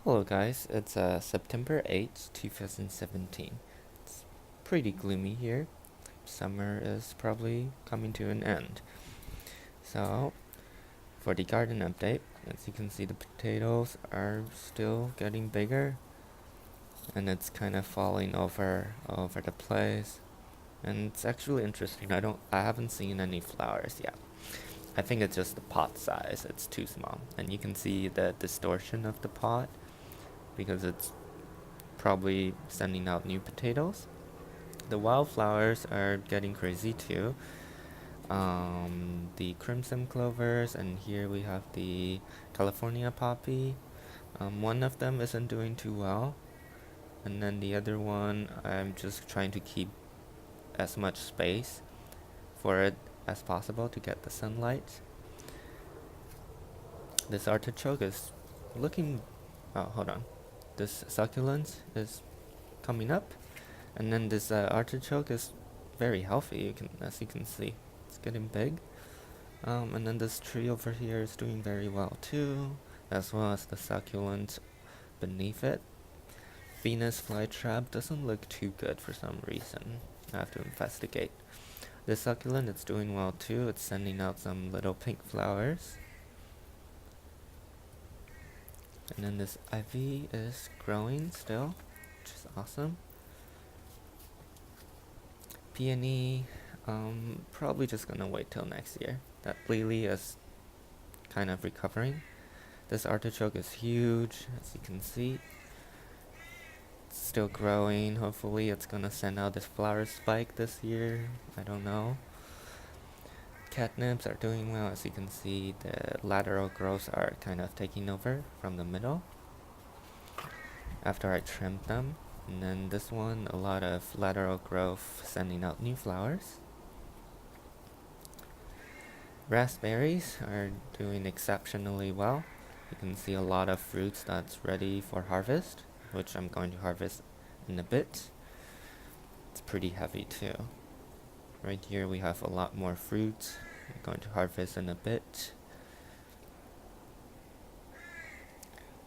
Hello guys, it's September 8th, 2017. It's pretty gloomy here. Summer is probably coming to an end. So, for the garden update, as you can see the potatoes are still getting bigger and it's kind of falling over all over the place. And it's actually interesting. I haven't seen any flowers yet. I think it's just the pot size, it's too small. And you can see the distortion of the pot because it's probably sending out new potatoes. The wildflowers are getting crazy too. The crimson clovers, and here we have the California poppy. One of them isn't doing too well, and then the other one, I'm just trying to keep as much space for it as possible to get the sunlight. This artichoke is looking. Oh, hold on. This succulent is coming up, and then this artichoke is very healthy. As you can see, it's getting big. And then this tree over here is doing very well too, as well as the succulent beneath it. Venus flytrap doesn't look too good for some reason. I have to investigate. The succulent is doing well too. It's sending out some little pink flowers. And then this ivy is growing still, which is awesome. Peony, probably just gonna wait till next year. That lily is kind of recovering. This artichoke is huge, as you can see. It's still growing. Hopefully it's gonna send out this flower spike this year. I don't know. Catnips are doing well. As you can see, the lateral growths are kind of taking over from the middle after I trimmed them. And then this one, a lot of lateral growth sending out new flowers. Raspberries are doing exceptionally well. You can see a lot of fruits that's ready for harvest, which I'm going to harvest in a bit. It's pretty heavy too. Right here we have a lot more fruit. I'm going to harvest in a bit.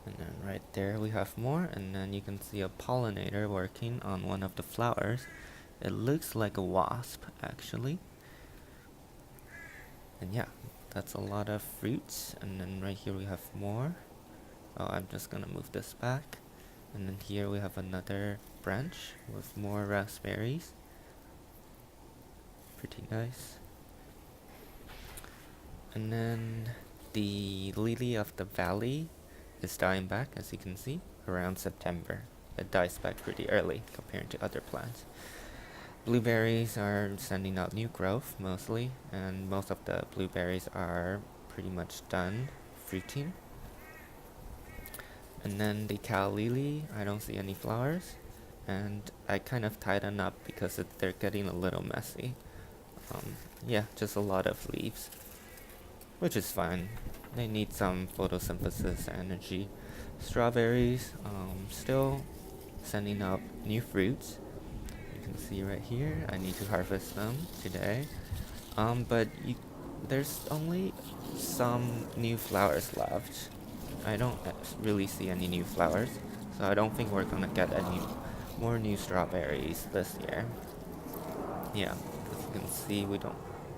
And then right there we have more, and then you can see a pollinator working on one of the flowers. It looks like a wasp actually. And yeah, that's a lot of fruits. And then right here we have more. Oh, I'm just gonna move this back. And then here we have another branch with more raspberries. Pretty nice. And then the lily of the valley is dying back, as you can see, around September. It dies back pretty early compared to other plants. Blueberries are sending out new growth mostly, and most of the blueberries are pretty much done fruiting. And then the cow lily, I don't see any flowers, and I kind of tied them up because they're getting a little messy. Yeah, just a lot of leaves, which is fine. They need some photosynthesis energy. Strawberries, still sending out new fruits. You can see right here, I need to harvest them today. But there's only some new flowers left. I don't really see any new flowers, so I don't think we're gonna get any more new strawberries this year. Yeah, as you can see,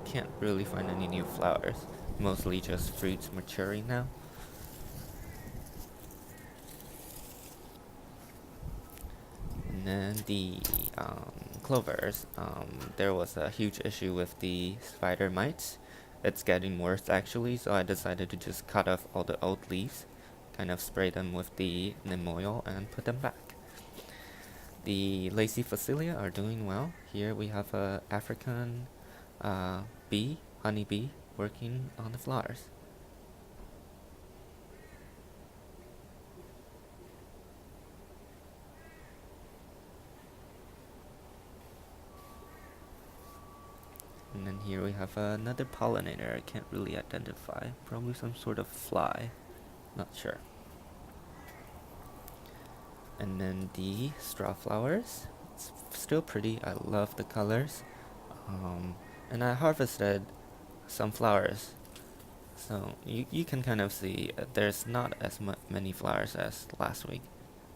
can't really find any new flowers. Mostly just fruits maturing now. And then the clovers, there was a huge issue with the spider mites. It's getting worse actually, so I decided to just cut off all the old leaves, kind of spray them with the neem oil and put them back. The lacy facilia are doing well. Here we have a African honeybee, working on the flowers. And then here we have another pollinator I can't really identify. Probably some sort of fly. Not sure. And then the strawflowers. It's still pretty. I love the colors. And I harvested some flowers So you can kind of see there's not as many flowers as last week.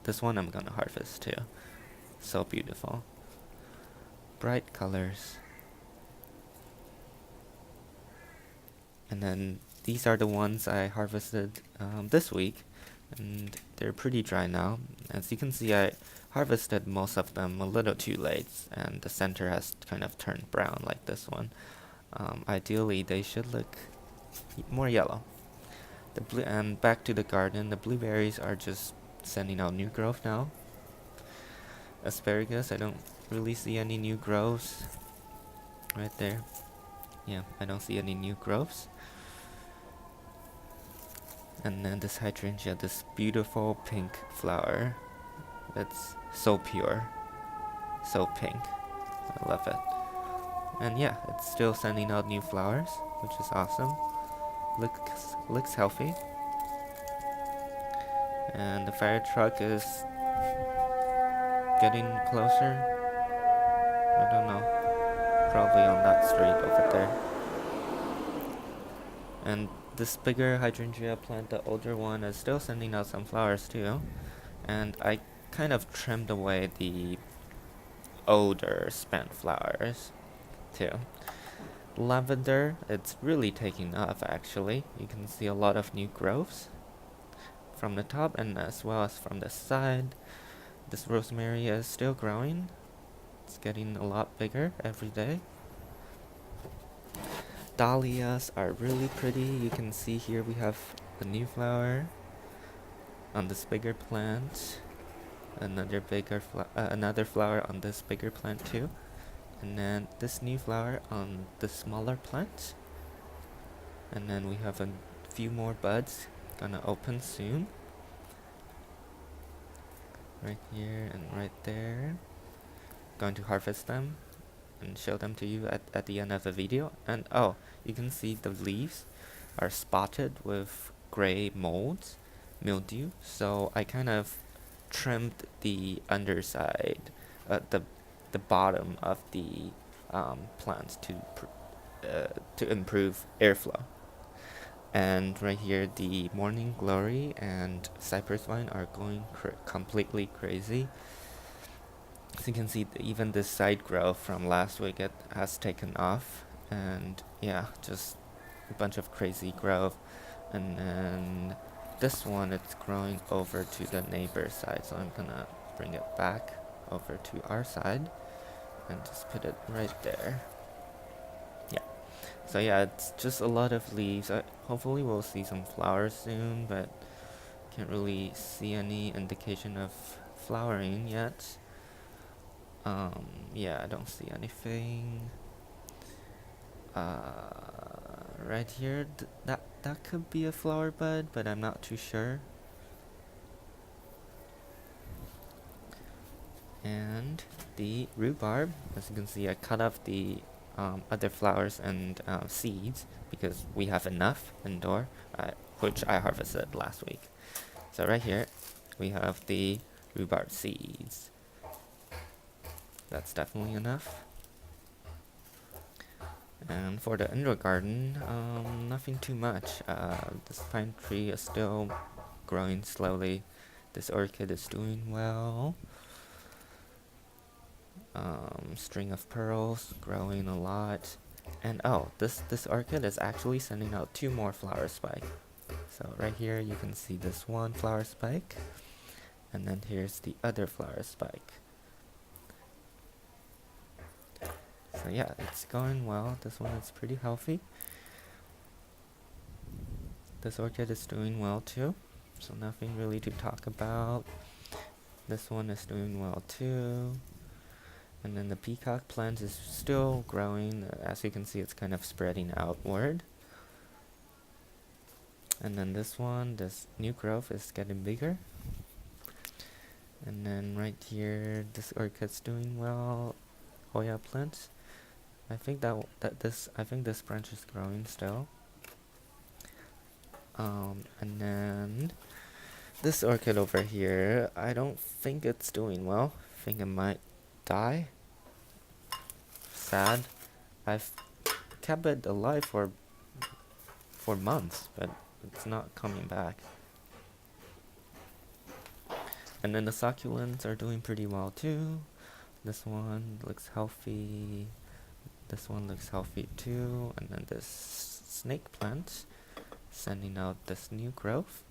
This one I'm gonna harvest too. So beautiful. Bright colors. And then these are the ones I harvested this week, and they're pretty dry now. As you can see, I harvested most of them a little too late, and the center has kind of turned brown like this one. Ideally, they should look more yellow. And back to the garden, the blueberries are just sending out new growth now. Asparagus, I don't really see any new growths. Right there. Yeah, I don't see any new growths. And then this hydrangea, this beautiful pink flower. That's so pure. So pink. I love it. And yeah, it's still sending out new flowers, which is awesome. Looks healthy. And the fire truck is getting closer. I don't know. Probably on that street over there. And this bigger hydrangea plant, the older one, is still sending out some flowers too. And I kind of trimmed away the older spent flowers too. Lavender, it's really taking off actually. You can see a lot of new growths from the top and as well as from the side. This rosemary is still growing. It's getting a lot bigger every day. Dahlias are really pretty. You can see here we have a new flower on this bigger plant. Another flower on this bigger plant too. And then this new flower on the smaller plant. And then we have a few more buds gonna open soon. Right here and right there. Going to harvest them and show them to you at the end of the video. And oh, you can see the leaves are spotted with gray mildew. So I kind of trimmed the underside, the bottom of the plants to improve airflow. And right here, the morning glory and cypress vine are going completely crazy. As you can see, even this side growth from last week, it has taken off. And yeah, just a bunch of crazy growth. And then this one, it's growing over to the neighbor's side. So I'm gonna bring it back over to our side and just put it right there. Yeah. So yeah, it's just a lot of leaves. Hopefully we'll see some flowers soon, but can't really see any indication of flowering yet. Yeah, I don't see anything. Right here, that could be a flower bud, but I'm not too sure. And the rhubarb, as you can see, I cut off the other flowers and seeds because we have enough indoor, which I harvested last week. So right here, we have the rhubarb seeds. That's definitely enough. And for the indoor garden, nothing too much. This pine tree is still growing slowly. This orchid is doing well. String of pearls growing a lot. And oh, this orchid is actually sending out 2 more flower spikes. So right here you can see this one flower spike, and then here's the other flower spike. So yeah, it's going well. This one is pretty healthy. This orchid is doing well too, so nothing really to talk about. This one is doing well too. And then the peacock plant is still growing. As you can see, it's kind of spreading outward. And then this one, this new growth is getting bigger. And then right here, this orchid's doing well. Hoya plants. I think this branch is growing still. And then this orchid over here, I don't think it's doing well. I think it might die. Sad. I've kept it alive for for months, but it's not coming back. And then the succulents are doing pretty well too. This one looks healthy. This one looks healthy too. And then this snake plant sending out this new growth.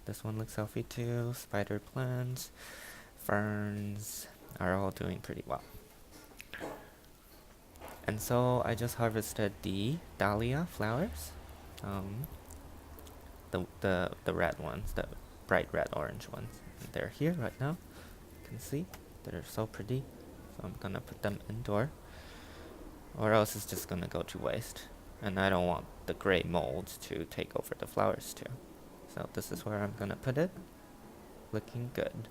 This one looks healthy too. Spider plants, ferns are all doing pretty well. And so I just harvested the dahlia flowers. The red ones, the bright red orange ones. And they're here right now. You can see they're so pretty. So I'm gonna put them indoor, or else it's just gonna go to waste. And I don't want the gray mold to take over the flowers too. So this is where I'm gonna put it. Looking good.